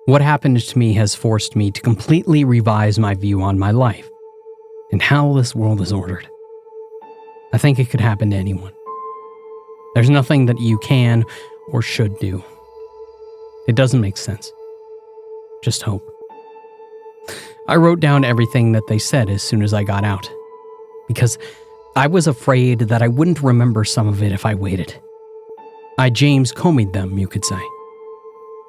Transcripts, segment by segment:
What happened to me has forced me to completely revise my view on my life and how this world is ordered. I think it could happen to anyone. There's nothing that you can or should do. It doesn't make sense. Just hope. I wrote down everything that they said as soon as I got out, because I was afraid that I wouldn't remember some of it if I waited. I James Comey'd them, you could say.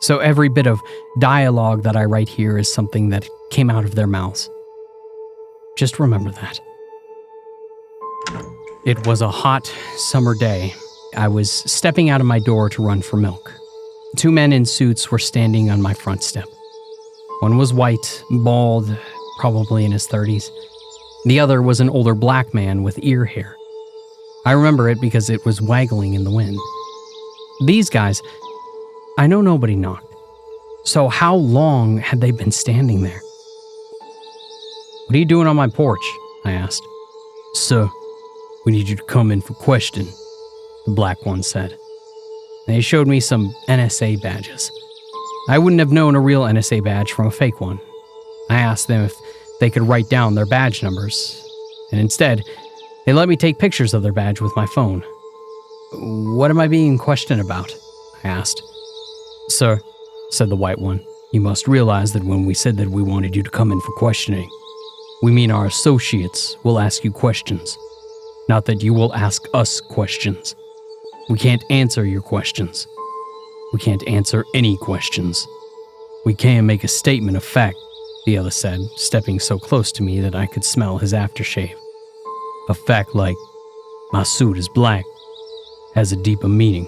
So every bit of dialogue that I write here is something that came out of their mouths. Just remember that. It was a hot summer day. I was stepping out of my door to run for milk. 2 men in suits were standing on my front step. One was white, bald, probably in his 30s. The other was an older black man with ear hair. I remember it because it was waggling in the wind. These guys, I know nobody knocked. So how long had they been standing there? "What are you doing on my porch?" I asked. "Sir, we need you to come in for question," the black one said. They showed me some NSA badges. I wouldn't have known a real NSA badge from a fake one. I asked them if they could write down their badge numbers, and instead, they let me take pictures of their badge with my phone. "What am I being questioned about?" I asked. "Sir," said the white one, "you must realize that when we said that we wanted you to come in for questioning, we mean our associates will ask you questions, not that you will ask us questions. We can't answer your questions. We can't answer any questions. We can make a statement of fact," the other said, stepping so close to me that I could smell his aftershave. "A fact like, my suit is black, has a deeper meaning.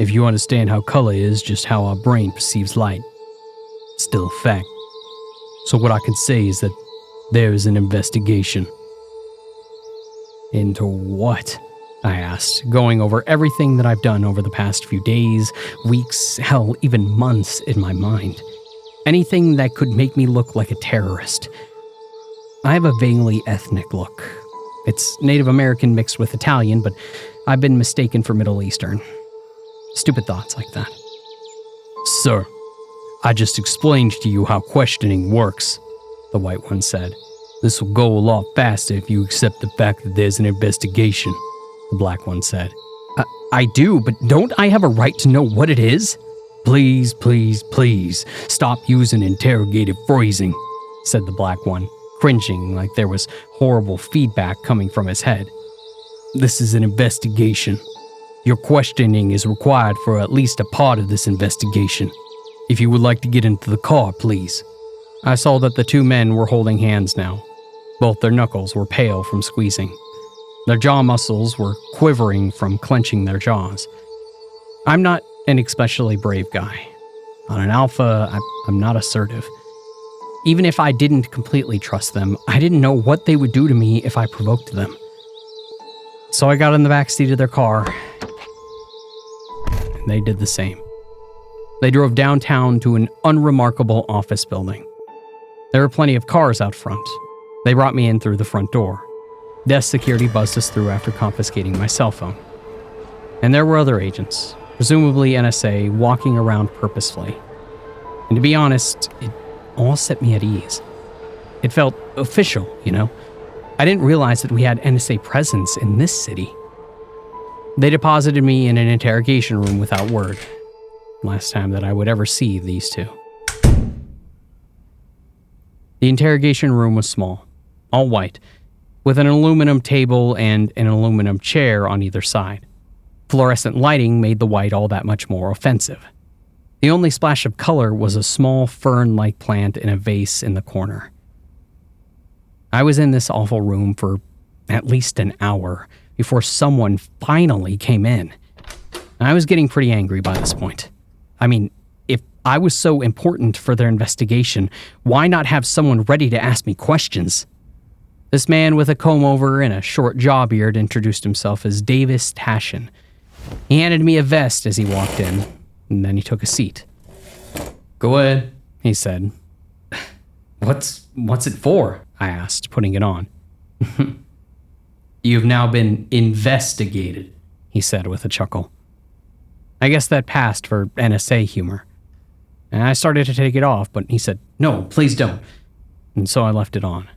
If you understand how color is just how our brain perceives light, it's still a fact. So what I can say is that there is an investigation." "Into what?" I asked, going over everything that I've done over the past few days, weeks, hell, even months in my mind. Anything that could make me look like a terrorist. I have a vaguely ethnic look. It's Native American mixed with Italian, but I've been mistaken for Middle Eastern. Stupid thoughts like that. "Sir, I just explained to you how questioning works," the white one said. "This will go a lot faster if you accept the fact that there's an investigation," the black one said. I do, but don't I have a right to know what it is?" "Please, please, please, stop using interrogative phrasing," said the black one, cringing like there was horrible feedback coming from his head. "This is an investigation. Your questioning is required for at least a part of this investigation. If you would like to get into the car, please." I saw that the 2 men were holding hands now. Both their knuckles were pale from squeezing. Their jaw muscles were quivering from clenching their jaws. I'm not an especially brave guy. On an alpha, I'm not assertive. Even if I didn't completely trust them, I didn't know what they would do to me if I provoked them. So I got in the backseat of their car, and they did the same. They drove downtown to an unremarkable office building. There were plenty of cars out front. They brought me in through the front door. Desk security buzzed us through after confiscating my cell phone. And there were other agents, presumably NSA, walking around purposefully. And to be honest, it all set me at ease. It felt official, you know? I didn't realize that we had NSA presence in this city. They deposited me in an interrogation room without word. Last time that I would ever see these 2. The interrogation room was small, all white, with an aluminum table and an aluminum chair on either side. Fluorescent lighting made the white all that much more offensive. The only splash of color was a small fern-like plant in a vase in the corner. I was in this awful room for at least an hour before someone finally came in. I was getting pretty angry by this point. I mean, if I was so important for their investigation, why not have someone ready to ask me questions? This man with a comb-over and a short jaw beard introduced himself as HOTR. He handed me a vest as he walked in, and then he took a seat. "Go ahead," he said. What's it for?" I asked, putting it on. "You've now been investigated," he said with a chuckle. I guess that passed for NSA humor. And I started to take it off, but he said, "No, please don't." And so I left it on.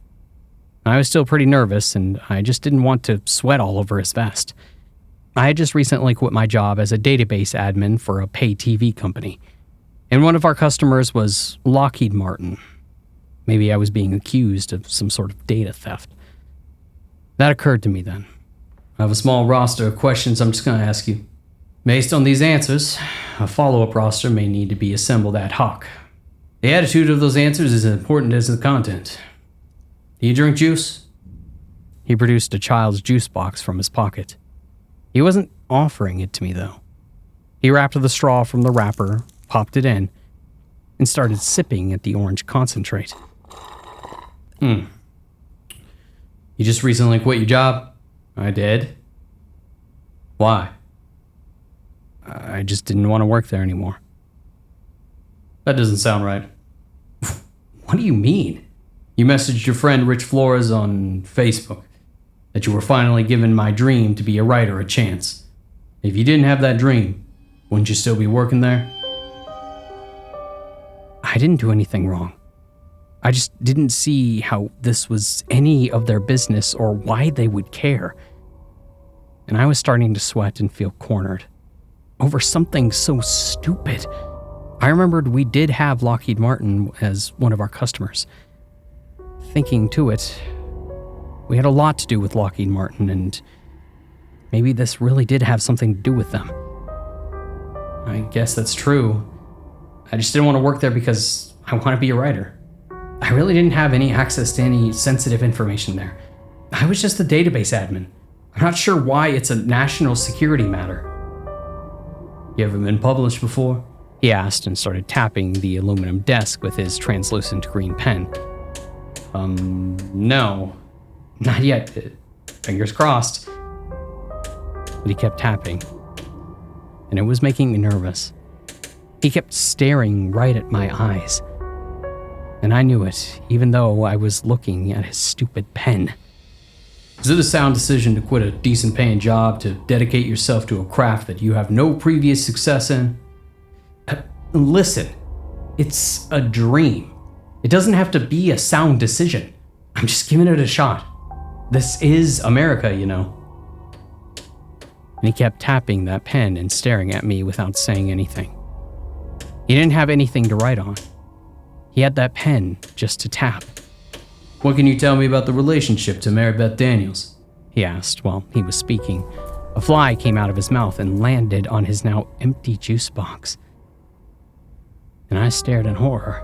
I was still pretty nervous, and I just didn't want to sweat all over his vest. I had just recently quit my job as a database admin for a pay TV company, and one of our customers was Lockheed Martin. Maybe I was being accused of some sort of data theft. That occurred to me then. I have a small roster of questions I'm just going to ask you. Based on these answers, a follow-up roster may need to be assembled ad hoc. The attitude of those answers is as important as the content. Do you drink juice? He produced a child's juice box from his pocket. He wasn't offering it to me, though. He wrapped the straw from the wrapper, popped it in, and started sipping at the orange concentrate. You just recently quit your job? I did. Why? I just didn't want to work there anymore. That doesn't sound right. What do you mean? You messaged your friend Rich Flores on Facebook that you were finally giving my dream to be a writer a chance. If you didn't have that dream, wouldn't you still be working there? I didn't do anything wrong. I just didn't see how this was any of their business or why they would care. And I was starting to sweat and feel cornered over something so stupid. I remembered we did have Lockheed Martin as one of our customers. Thinking to it, we had a lot to do with Lockheed Martin, and maybe this really did have something to do with them. I guess that's true. I just didn't want to work there because I want to be a writer. I really didn't have any access to any sensitive information there. I was just the database admin. I'm not sure why it's a national security matter. You ever been published before? He asked and started tapping the aluminum desk with his translucent green pen. No. Not yet. Fingers crossed. But he kept tapping, and it was making me nervous. He kept staring right at my eyes. And I knew it, even though I was looking at his stupid pen. Is it a sound decision to quit a decent paying job to dedicate yourself to a craft that you have no previous success in? Listen, it's a dream. It doesn't have to be a sound decision. I'm just giving it a shot. This is America, you know. And he kept tapping that pen and staring at me without saying anything. He didn't have anything to write on. He had that pen just to tap. What can you tell me about the relationship to Mary Beth Daniels? He asked while he was speaking. A fly came out of his mouth and landed on his now empty juice box. And I stared in horror.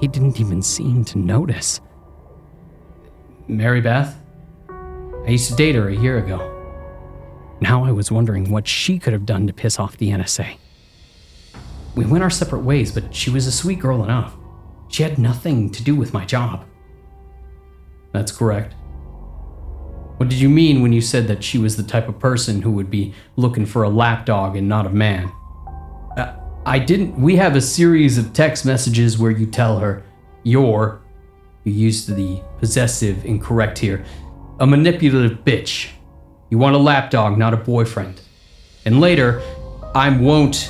He didn't even seem to notice. Mary Beth? I used to date her a year ago. Now I was wondering what she could have done to piss off the NSA. We went our separate ways, but she was a sweet girl enough. She had nothing to do with my job. That's correct. What did you mean when you said that she was the type of person who would be looking for a lapdog and not a man? I didn't. We have a series of text messages where you tell her you used the possessive incorrect here, a manipulative bitch. You want a lapdog, not a boyfriend. And later, I won't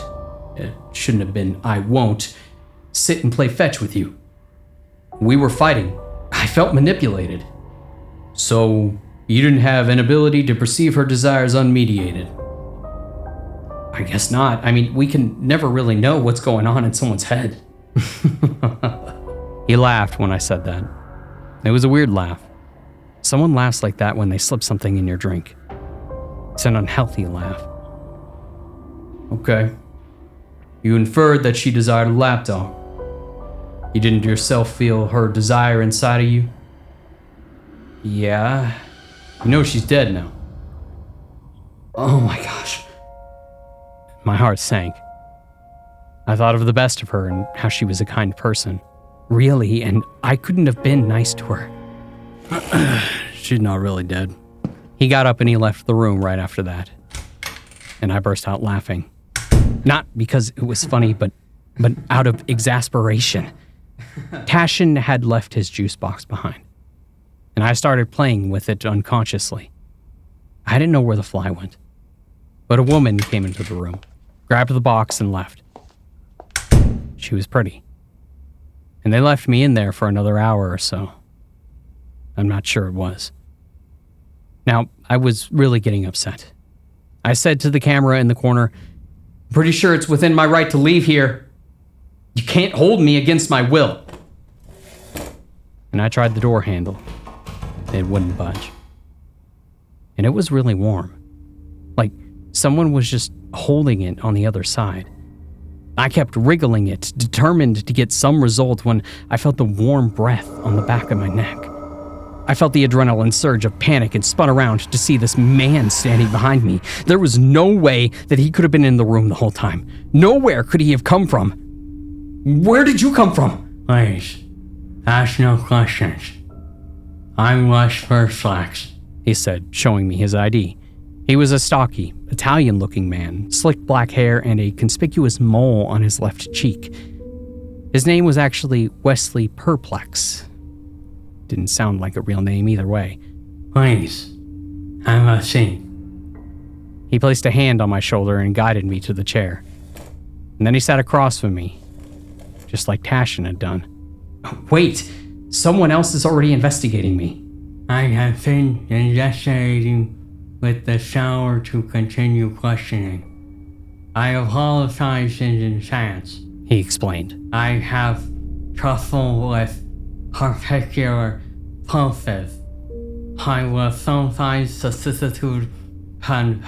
sit and play fetch with you. We were fighting. I felt manipulated. So, you didn't have an ability to perceive her desires unmediated. I guess not. I mean, we can never really know what's going on in someone's head. He laughed when I said that. It was a weird laugh. Someone laughs like that when they slip something in your drink. It's an unhealthy laugh. Okay. You inferred that she desired a lapdog. You didn't yourself feel her desire inside of you? Yeah. You know she's dead now. Oh my gosh. My heart sank. I thought of the best of her and how she was a kind person. Really, and I couldn't have been nice to her. She's not really dead. He got up and he left the room right after that. And I burst out laughing. Not because it was funny, but out of exasperation. Tashin had left his juice box behind, and I started playing with it unconsciously. I didn't know where the fly went, but a woman came into the room, grabbed the box, and left. She was pretty. And they left me in there for another hour or so. I'm not sure it was. Now, I was really getting upset. I said to the camera in the corner, "Pretty sure it's within my right to leave here. You can't hold me against my will." And I tried the door handle. It wouldn't budge. And it was really warm. Like someone was just holding it on the other side. I kept wriggling it, determined to get some result when I felt the warm breath on the back of my neck. I felt the adrenaline surge of panic and spun around to see this man standing behind me. There was no way that he could have been in the room the whole time. Nowhere could he have come from. "Where did you come from?" "Please, ask no questions. I'm responsibly," he said, showing me his ID. He was a stocky, Italian-looking man, slick black hair and a conspicuous mole on his left cheek. His name was actually Wesley Perplex. Didn't sound like a real name either way. "Please, have a seat." He placed a hand on my shoulder and guided me to the chair. And then he sat across from me, just like Tashin had done. "Wait, someone else is already investigating me." "I have been investigating with the shower to continue questioning. I apologize in advance," he explained. "I have trouble with particular pulses. I will sometimes substitute an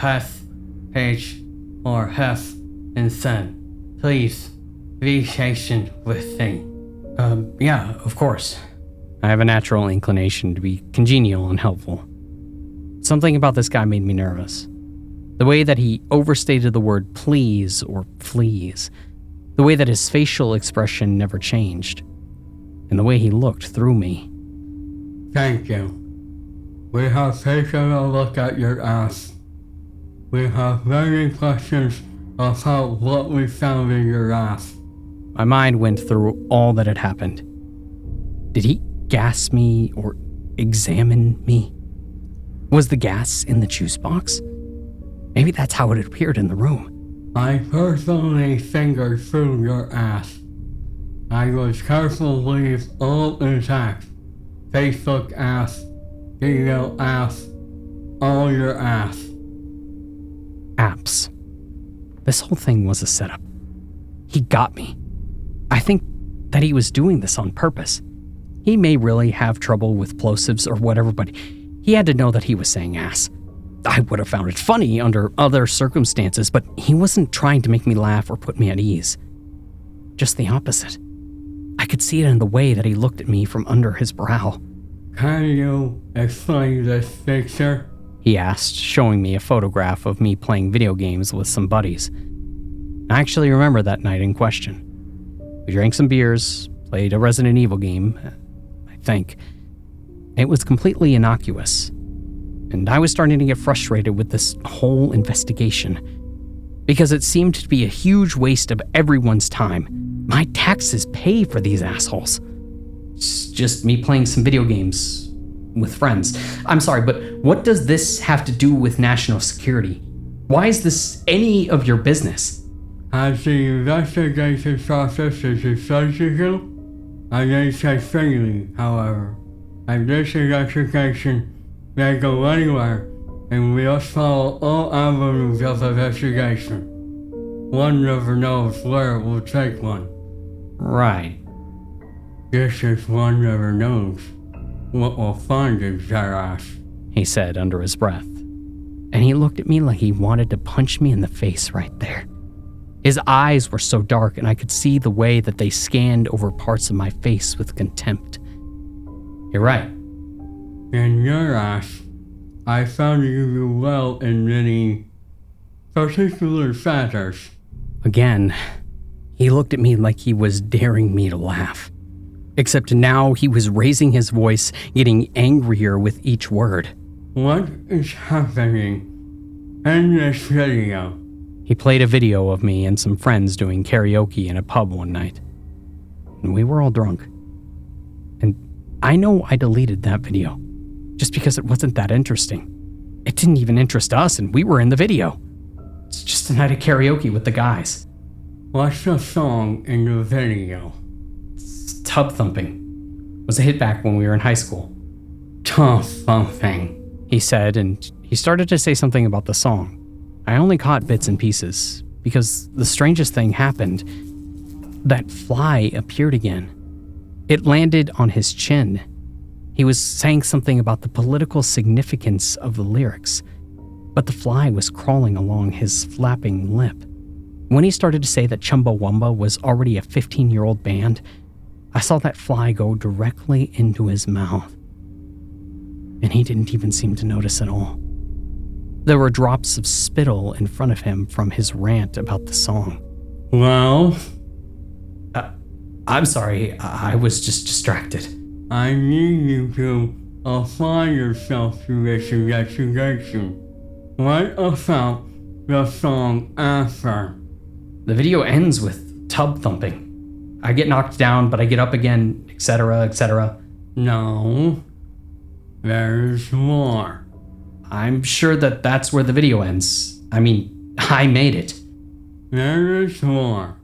H or F instead. Please be patient with me." Yeah, of course. I have a natural inclination to be congenial and helpful. Something about this guy made me nervous. The way that he overstated the word please or fleas. The way that his facial expression never changed. And the way he looked through me. "Thank you. We have taken a look at your ass. We have many questions about what we found in your ass." My mind went through all that had happened. Did he gas me or examine me? Was the gas in the juice box? Maybe that's how it appeared in the room. "I personally fingered through your ass. I was careful to leave all intact. Facebook ass, email ass, all your ass." Apps. This whole thing was a setup. He got me. I think that he was doing this on purpose. He may really have trouble with plosives or whatever, but he had to know that he was saying ass. I would have found it funny under other circumstances, but he wasn't trying to make me laugh or put me at ease. Just the opposite. I could see it in the way that he looked at me from under his brow. "Can you explain this picture?" he asked, showing me a photograph of me playing video games with some buddies. I actually remember that night in question. We drank some beers, played a Resident Evil game, I think. It was completely innocuous, and I was starting to get frustrated with this whole investigation, because it seemed to be a huge waste of everyone's time. My taxes pay for these assholes. It's just me playing some video games with friends. I'm sorry, but what does this have to do with national security? Why is this any of your business? "As the investigation process is essential, I may say freely, however, and this investigation may go anywhere, and we must follow all avenues of investigation. One never knows where it will take one." Right. "This is one never knows what we'll find in their ass," he said under his breath. And he looked at me like he wanted to punch me in the face right there. His eyes were so dark, and I could see the way that they scanned over parts of my face with contempt. "You're right." "In your ass, I found you do well in many particular factors." Again, he looked at me like he was daring me to laugh. Except now he was raising his voice, getting angrier with each word. "What is happening in this video?" He played a video of me and some friends doing karaoke in a pub one night. And we were all drunk. And I know I deleted that video, just because it wasn't that interesting. It didn't even interest us, and we were in the video. It's just a night of karaoke with the guys. What's the song in the video? Tub thumping. Was a hit back when we were in high school. Tub thumping, he said, and he started to say something about the song. I only caught bits and pieces, because the strangest thing happened. That fly appeared again. It landed on his chin. He was saying something about the political significance of the lyrics, but the fly was crawling along his flapping lip. When he started to say that Chumbawamba was already a 15-year-old band, I saw that fly go directly into his mouth. And he didn't even seem to notice at all. There were drops of spittle in front of him from his rant about the song. Well? I'm sorry, I was just distracted. I need you to apply yourself to this investigation. What about the song after? The video ends with tub thumping. I get knocked down, but I get up again, etc., etc. No, there's more. I'm sure that that's where the video ends. I mean, I made it. There is more.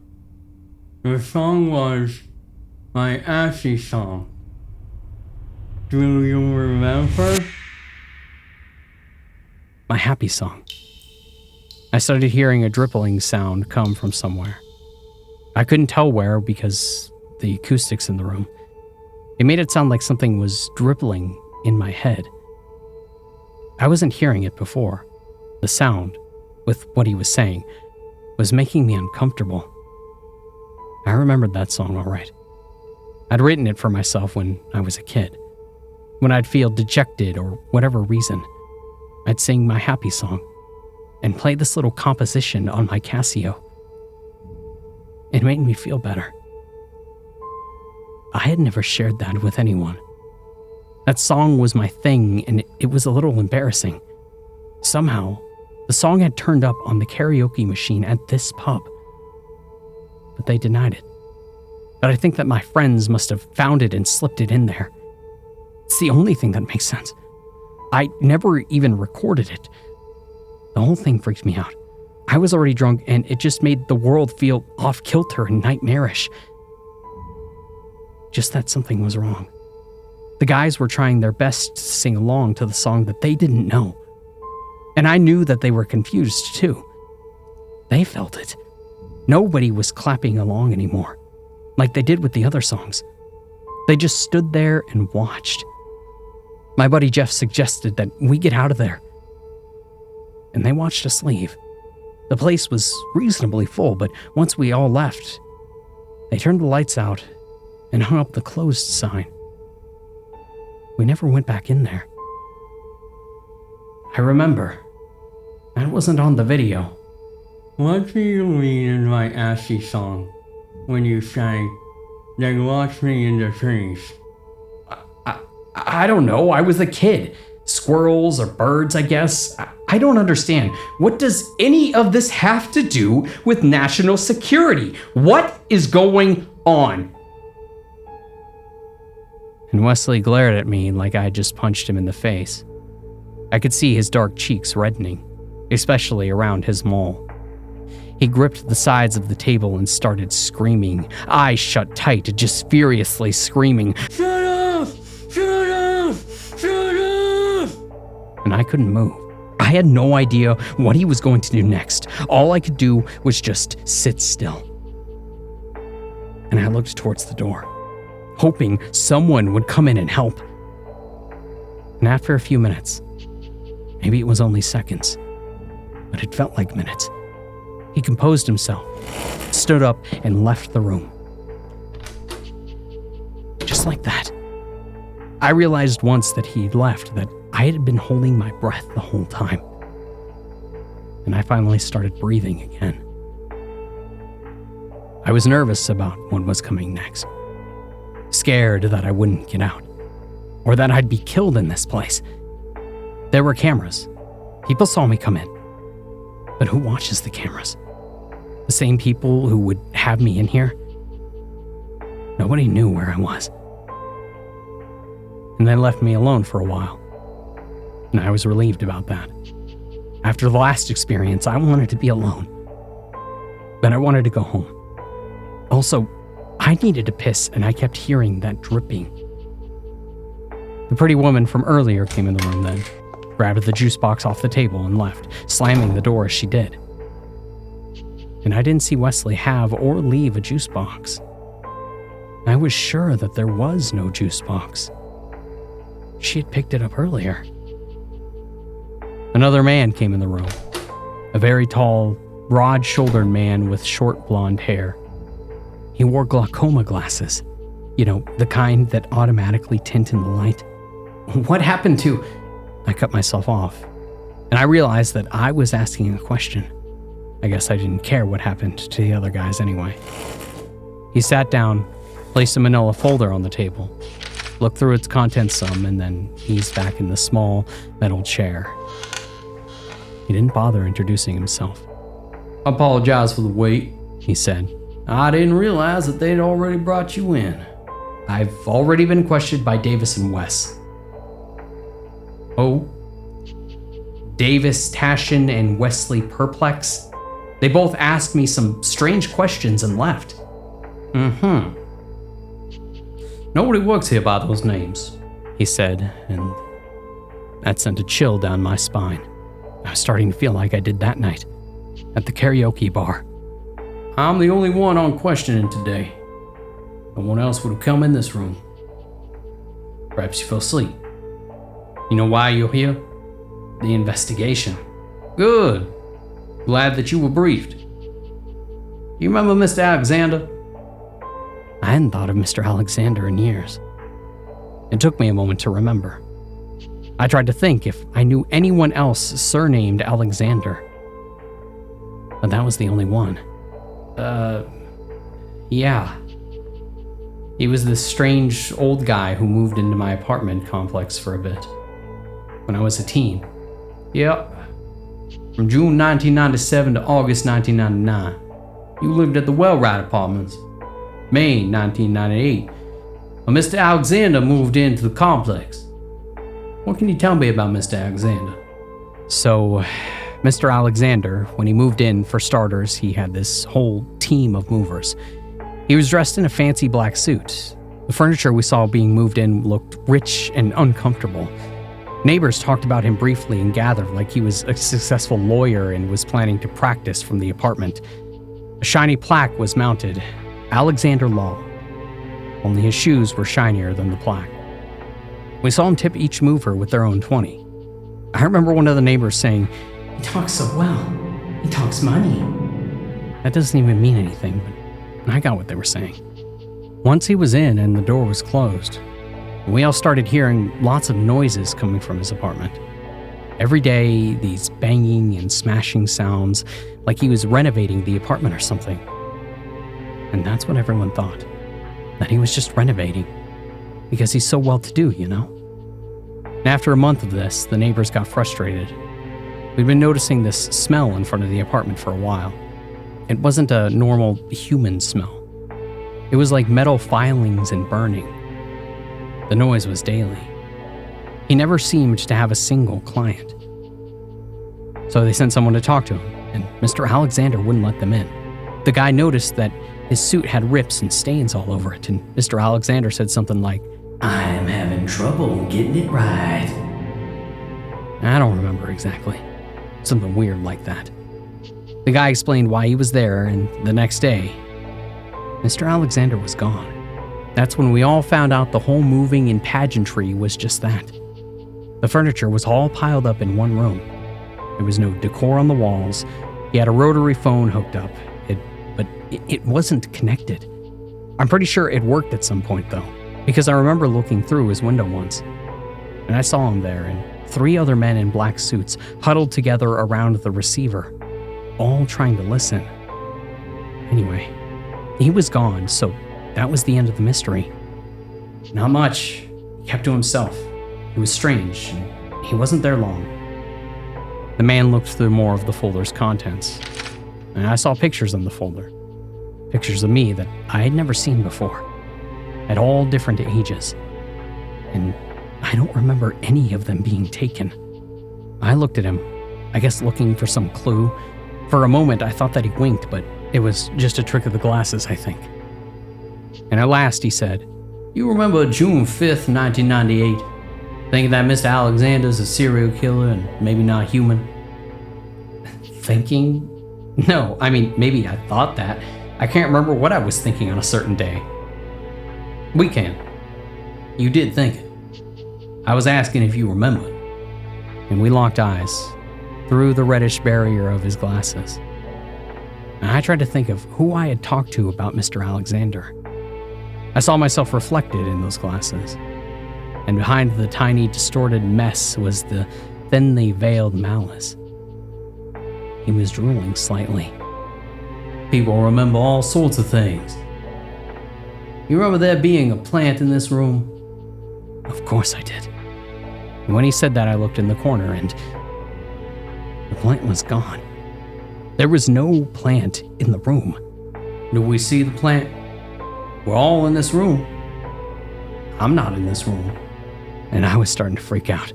The song was my assy song. Do you remember? My happy song. I started hearing a drippling sound come from somewhere. I couldn't tell where because the acoustics in the room. It made it sound like something was dribbling in my head. I wasn't hearing it before. The sound, with what he was saying, was making me uncomfortable. I remembered that song all right. I'd written it for myself when I was a kid. When I'd feel dejected or whatever reason, I'd sing my happy song and play this little composition on my Casio. It made me feel better. I had never shared that with anyone. That song was my thing, and it was a little embarrassing. Somehow, the song had turned up on the karaoke machine at this pub, but they denied it. But I think that my friends must have found it and slipped it in there. It's the only thing that makes sense. I never even recorded it. The whole thing freaked me out. I was already drunk, and it just made the world feel off-kilter and nightmarish. Just that something was wrong. The guys were trying their best to sing along to the song that they didn't know. And I knew that they were confused, too. They felt it. Nobody was clapping along anymore, like they did with the other songs. They just stood there and watched. My buddy Jeff suggested that we get out of there. And they watched us leave. The place was reasonably full, but once we all left, they turned the lights out and hung up the closed sign. We never went back in there. I remember. That wasn't on the video. What do you mean in my assy song when you sang, "They watch me in the trees"? I don't know. I was a kid. Squirrels or birds, I guess. I don't understand. What does any of this have to do with national security? What is going on? And Wesley glared at me like I had just punched him in the face. I could see his dark cheeks reddening, especially around his mole. He gripped the sides of the table and started screaming, eyes shut tight, just furiously screaming, "Shut up! Shut up! Shut up!" And I couldn't move. I had no idea what he was going to do next. All I could do was just sit still. And I looked towards the door, hoping someone would come in and help. And after a few minutes, maybe it was only seconds, but it felt like minutes, he composed himself, stood up, and left the room. Just like that. I realized once that he'd left that I had been holding my breath the whole time. And I finally started breathing again. I was nervous about what was coming next. Scared that I wouldn't get out, or that I'd be killed in this place. There were cameras. People saw me come in. But who watches the cameras? The same people who would have me in here? Nobody knew where I was. And they left me alone for a while. And I was relieved about that. After the last experience, I wanted to be alone. But I wanted to go home. Also, I needed to piss and I kept hearing that dripping. The pretty woman from earlier came in the room then, grabbed the juice box off the table and left, slamming the door as she did. And I didn't see Wesley have or leave a juice box. I was sure that there was no juice box. She had picked it up earlier. Another man came in the room. A very tall, broad-shouldered man with short blonde hair. He wore glaucoma glasses. You know, the kind that automatically tint in the light. What happened to... I cut myself off, and I realized that I was asking a question. I guess I didn't care what happened to the other guys anyway. He sat down, placed a manila folder on the table, looked through its contents some, and then eased back in the small metal chair. He didn't bother introducing himself. I apologize for the wait, he said. I didn't realize that they'd already brought you in. I've already been questioned by Davis and Wes. Oh? Davis, Tashin, and Wesley Perplex? They both asked me some strange questions and left. Nobody works here by those names, he said, and that sent a chill down my spine. I was starting to feel like I did that night, at the karaoke bar. I'm the only one on questioning today. No one else would have come in this room. Perhaps you fell asleep. You know why you're here? The investigation. Good. Glad that you were briefed. You remember Mr. Alexander? I hadn't thought of Mr. Alexander in years. It took me a moment to remember. I tried to think if I knew anyone else surnamed Alexander. But that was the only one. Yeah. He was this strange old guy who moved into my apartment complex for a bit. When I was a teen. Yep. From June 1997 to August 1999, you lived at the Wellwright Apartments. May 1998, when Mr. Alexander moved into the complex. What can you tell me about Mr. Alexander? So, Mr. Alexander, when he moved in, for starters, he had this whole team of movers. He was dressed in a fancy black suit. The furniture we saw being moved in looked rich and uncomfortable. Neighbors talked about him briefly and gathered like he was a successful lawyer and was planning to practice from the apartment. A shiny plaque was mounted, Alexander Law. Only his shoes were shinier than the plaque. We saw him tip each mover with their own 20. I remember one of the neighbors saying, "He talks so well. He talks money." That doesn't even mean anything, but I got what they were saying. Once he was in and the door was closed, we all started hearing lots of noises coming from his apartment. Every day, these banging and smashing sounds, like he was renovating the apartment or something. And that's what everyone thought, that he was just renovating, because he's so well-to-do, you know? And after a month of this, the neighbors got frustrated. We'd been noticing this smell in front of the apartment for a while. It wasn't a normal human smell. It was like metal filings and burning. The noise was daily. He never seemed to have a single client. So they sent someone to talk to him, and Mr. Alexander wouldn't let them in. The guy noticed that his suit had rips and stains all over it, and Mr. Alexander said something like, "I'm having trouble getting it right." I don't remember exactly. Something weird like that. The guy explained why he was there, and the next day, Mr. Alexander was gone. That's when we all found out the whole moving and pageantry was just that. The furniture was all piled up in one room. There was no decor on the walls. He had a rotary phone hooked up, but it wasn't connected. I'm pretty sure it worked at some point though, because I remember looking through his window once, and I saw him there and 3 other men in black suits huddled together around the receiver, all trying to listen. Anyway, he was gone, so that was the end of the mystery. Not much. He kept to himself. It was strange, and he wasn't there long. The man looked through more of the folder's contents, and I saw pictures in the folder. Pictures of me that I had never seen before, at all different ages. And I don't remember any of them being taken. I looked at him, I guess looking for some clue. For a moment, I thought that he winked, but it was just a trick of the glasses, I think. And at last he said, You remember June 5th, 1998? Thinking that Mr. Alexander's a serial killer and maybe not human? Thinking? No, I mean, maybe I thought that. I can't remember what I was thinking on a certain day. We can. You did think it. I was asking if you remembered. And we locked eyes through the reddish barrier of his glasses. And I tried to think of who I had talked to about Mr. Alexander. I saw myself reflected in those glasses. And behind the tiny, distorted mess was the thinly veiled malice. He was drooling slightly. People remember all sorts of things. You remember there being a plant in this room? Of course I did. And when he said that, I looked in the corner and the plant was gone. There was no plant in the room. Do we see the plant? We're all in this room. I'm not in this room. And I was starting to freak out.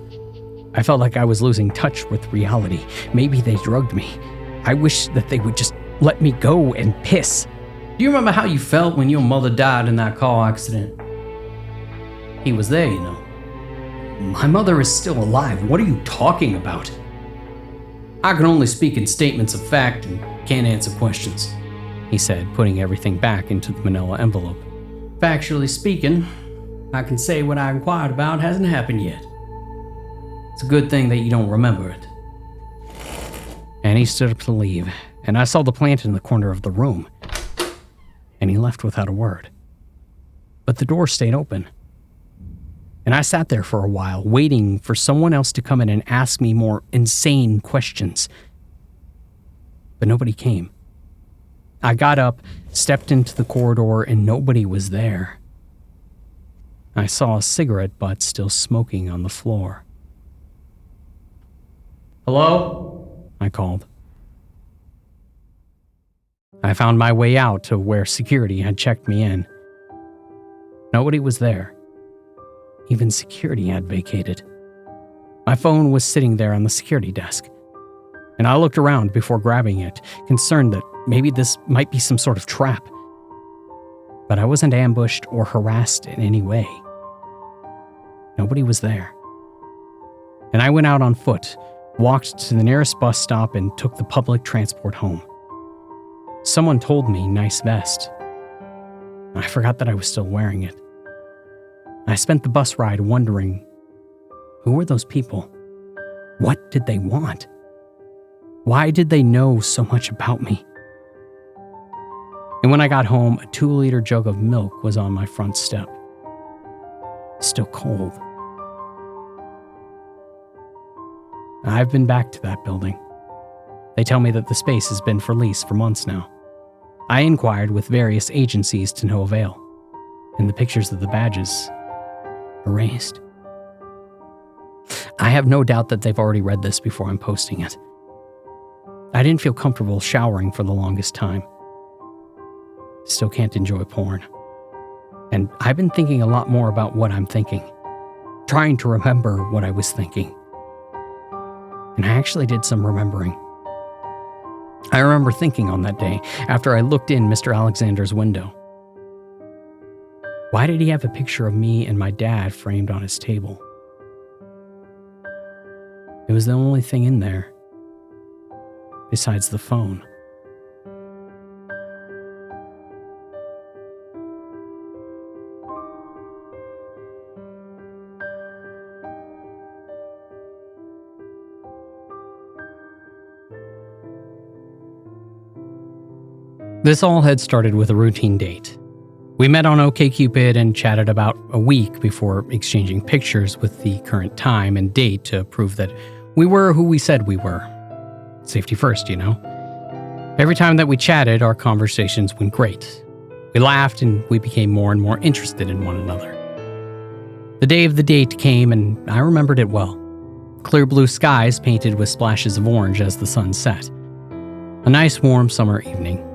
I felt like I was losing touch with reality. Maybe they drugged me. I wish that they would just let me go and piss. Do you remember how you felt when your mother died in that car accident? He was there, you know. My mother is still alive. What are you talking about? I can only speak in statements of fact and can't answer questions, he said, putting everything back into the manila envelope. Factually speaking, I can say what I inquired about hasn't happened yet. It's a good thing that you don't remember it. And he stood up to leave, and I saw the plant in the corner of the room. And he left without a word. But the door stayed open. And I sat there for a while, waiting for someone else to come in and ask me more insane questions. But nobody came. I got up, stepped into the corridor, and nobody was there. I saw a cigarette butt still smoking on the floor. Hello? I called. I found my way out to where security had checked me in. Nobody was there. Even security had vacated. My phone was sitting there on the security desk, and I looked around before grabbing it, concerned that maybe this might be some sort of trap. But I wasn't ambushed or harassed in any way. Nobody was there. And I went out on foot, walked to the nearest bus stop, and took the public transport home. Someone told me, "Nice vest." I forgot that I was still wearing it. I spent the bus ride wondering, who were those people? What did they want? Why did they know so much about me? And when I got home, a 2-liter jug of milk was on my front step. Still cold. I've been back to that building. They tell me that the space has been for lease for months now. I inquired with various agencies to no avail, and the pictures of the badges erased. I have no doubt that they've already read this before I'm posting it. I didn't feel comfortable showering for the longest time. Still can't enjoy porn. And I've been thinking a lot more about what I'm thinking, trying to remember what I was thinking. And I actually did some remembering. I remember thinking on that day, after I looked in Mr. Alexander's window, why did he have a picture of me and my dad framed on his table? It was the only thing in there, besides the phone. This all had started with a routine date. We met on OkCupid and chatted about a week before exchanging pictures with the current time and date to prove that we were who we said we were. Safety first, you know. Every time that we chatted, our conversations went great. We laughed and we became more and more interested in one another. The day of the date came and I remembered it well. Clear blue skies painted with splashes of orange as the sun set. A nice warm summer evening.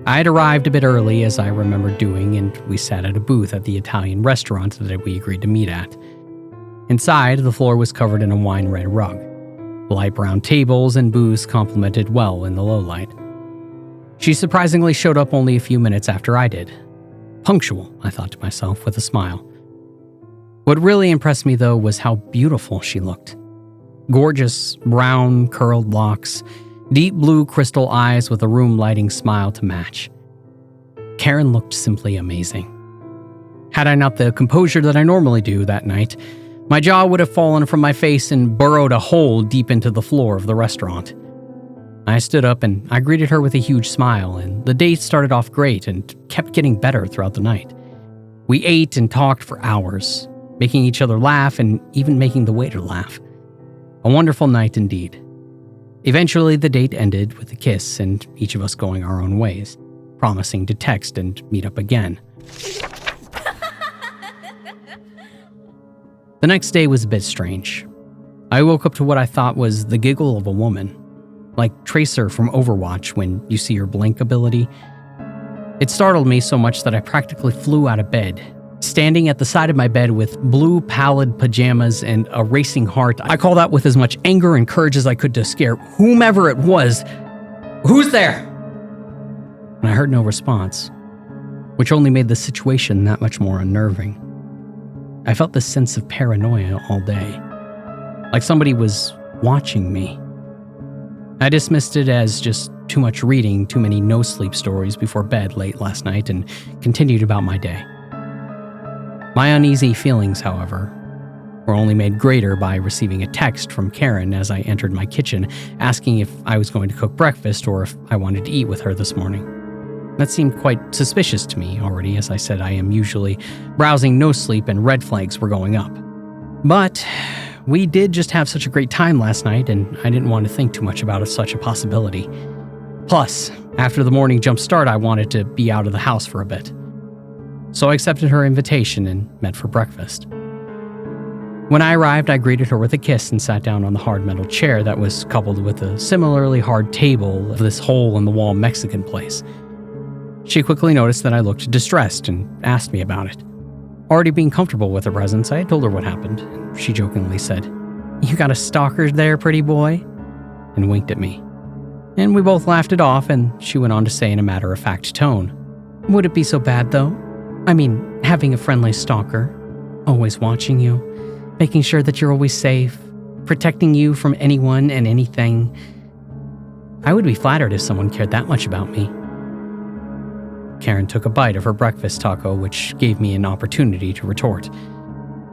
I had arrived a bit early, as I remember doing, and we sat at a booth at the Italian restaurant that we agreed to meet at. Inside, the floor was covered in a wine-red rug. Light brown tables and booths complemented well in the low light. She surprisingly showed up only a few minutes after I did. Punctual, I thought to myself with a smile. What really impressed me, though, was how beautiful she looked. Gorgeous, brown, curled locks, deep blue crystal eyes with a room-lighting smile to match. Karen looked simply amazing. Had I not the composure that I normally do that night, my jaw would have fallen from my face and burrowed a hole deep into the floor of the restaurant. I stood up and I greeted her with a huge smile, and the date started off great and kept getting better throughout the night. We ate and talked for hours, making each other laugh and even making the waiter laugh. A wonderful night indeed. Eventually, the date ended with a kiss and each of us going our own ways, promising to text and meet up again. The next day was a bit strange. I woke up to what I thought was the giggle of a woman, like Tracer from Overwatch when you see her blink ability. It startled me so much that I practically flew out of bed. Standing at the side of my bed with blue pallid pajamas and a racing heart, I called out with as much anger and courage as I could to scare whomever it was, "Who's there?" And I heard no response, which only made the situation that much more unnerving. I felt this sense of paranoia all day, like somebody was watching me. I dismissed it as just too much reading too many NoSleep stories before bed late last night and continued about my day. My uneasy feelings, however, were only made greater by receiving a text from Karen as I entered my kitchen asking if I was going to cook breakfast or if I wanted to eat with her this morning. That seemed quite suspicious to me already, as I said I am usually browsing NoSleep and red flags were going up. But we did just have such a great time last night, and I didn't want to think too much about such a possibility. Plus, after the morning jump start, I wanted to be out of the house for a bit. So I accepted her invitation and met for breakfast. When I arrived, I greeted her with a kiss and sat down on the hard metal chair that was coupled with a similarly hard table of this hole-in-the-wall Mexican place. She quickly noticed that I looked distressed and asked me about it. Already being comfortable with her presence, I told her what happened, and she jokingly said, "You got a stalker there, pretty boy?" and winked at me. And we both laughed it off, and she went on to say in a matter-of-fact tone, "Would it be so bad, though? I mean, having a friendly stalker, always watching you, making sure that you're always safe, protecting you from anyone and anything. I would be flattered if someone cared that much about me." Karen took a bite of her breakfast taco, which gave me an opportunity to retort.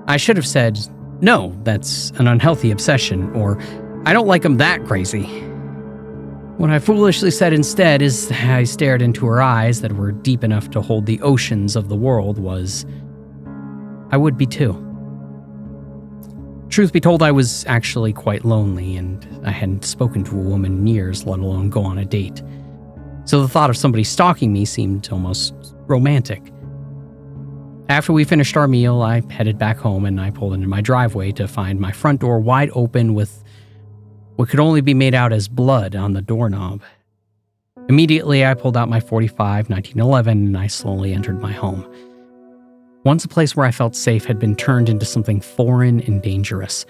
I should have said, "No, that's an unhealthy obsession," or "I don't like him that crazy." What I foolishly said instead, as I stared into her eyes that were deep enough to hold the oceans of the world, was, "I would be too." Truth be told, I was actually quite lonely, and I hadn't spoken to a woman in years, let alone go on a date. So the thought of somebody stalking me seemed almost romantic. After we finished our meal, I headed back home and I pulled into my driveway to find my front door wide open with what could only be made out as blood on the doorknob. Immediately, I pulled out my .45 1911 and I slowly entered my home. Once a place where I felt safe had been turned into something foreign and dangerous.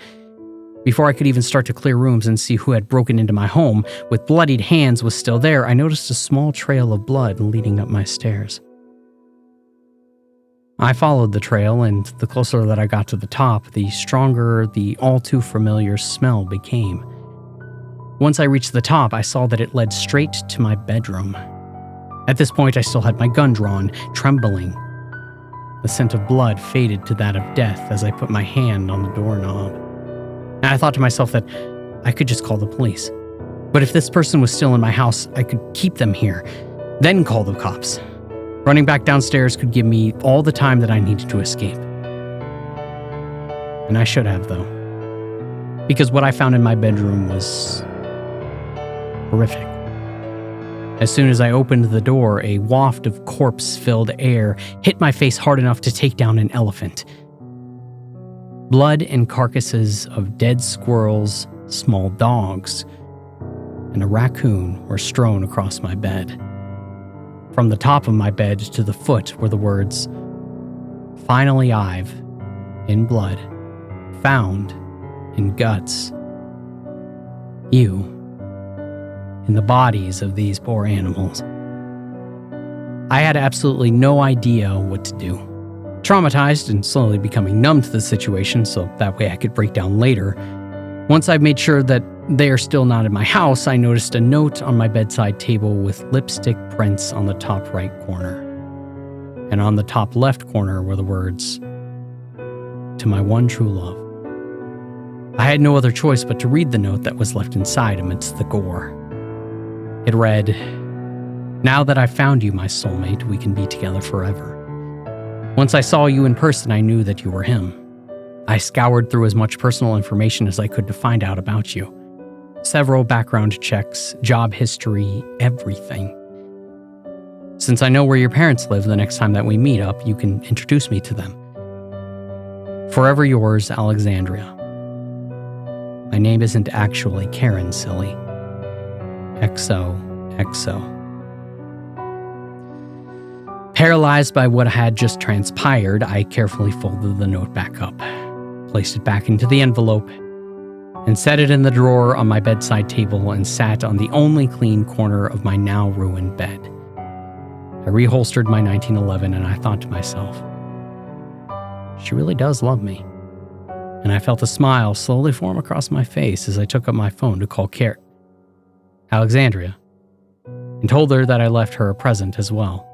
Before I could even start to clear rooms and see who had broken into my home, with bloodied hands was still there, I noticed a small trail of blood leading up my stairs. I followed the trail, and the closer that I got to the top, the stronger the all-too-familiar smell became. Once I reached the top, I saw that it led straight to my bedroom. At this point, I still had my gun drawn, trembling. The scent of blood faded to that of death as I put my hand on the doorknob. And I thought to myself that I could just call the police. But if this person was still in my house, I could keep them here, then call the cops. Running back downstairs could give me all the time that I needed to escape. And I should have, though. Because what I found in my bedroom was horrific. As soon as I opened the door, a waft of corpse-filled air hit my face hard enough to take down an elephant. Blood and carcasses of dead squirrels, small dogs, and a raccoon were strewn across my bed. From the top of my bed to the foot were the words, "Finally I've, in blood, found, in guts, you, in the bodies of these poor animals." I had absolutely no idea what to do. Traumatized and slowly becoming numb to the situation so that way I could break down later. Once I've made sure that they are still not in my house, I noticed a note on my bedside table with lipstick prints on the top right corner. And on the top left corner were the words, "To my one true love." I had no other choice but to read the note that was left inside amidst the gore. It read, "Now that I've found you, my soulmate, we can be together forever. Once I saw you in person, I knew that you were him. I scoured through as much personal information as I could to find out about you. Several background checks, job history, everything. Since I know where your parents live, the next time that we meet up, you can introduce me to them. Forever yours, Alexandria. My name isn't actually Karen, silly. XOXO." Paralyzed by what had just transpired, I carefully folded the note back up, placed it back into the envelope, and set it in the drawer on my bedside table and sat on the only clean corner of my now ruined bed. I reholstered my 1911 and I thought to myself, she really does love me. And I felt a smile slowly form across my face as I took up my phone to call Alexandria, and told her that I left her a present as well.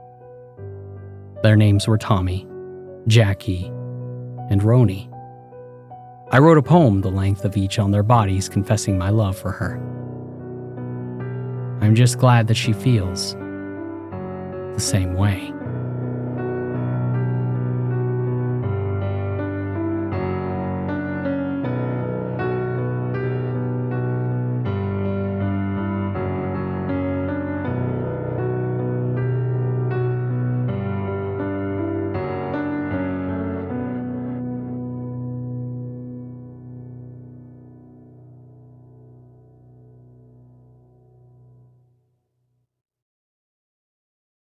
Their names were Tommy, Jackie, and Roni. I wrote a poem the length of each on their bodies confessing my love for her. I'm just glad that she feels the same way.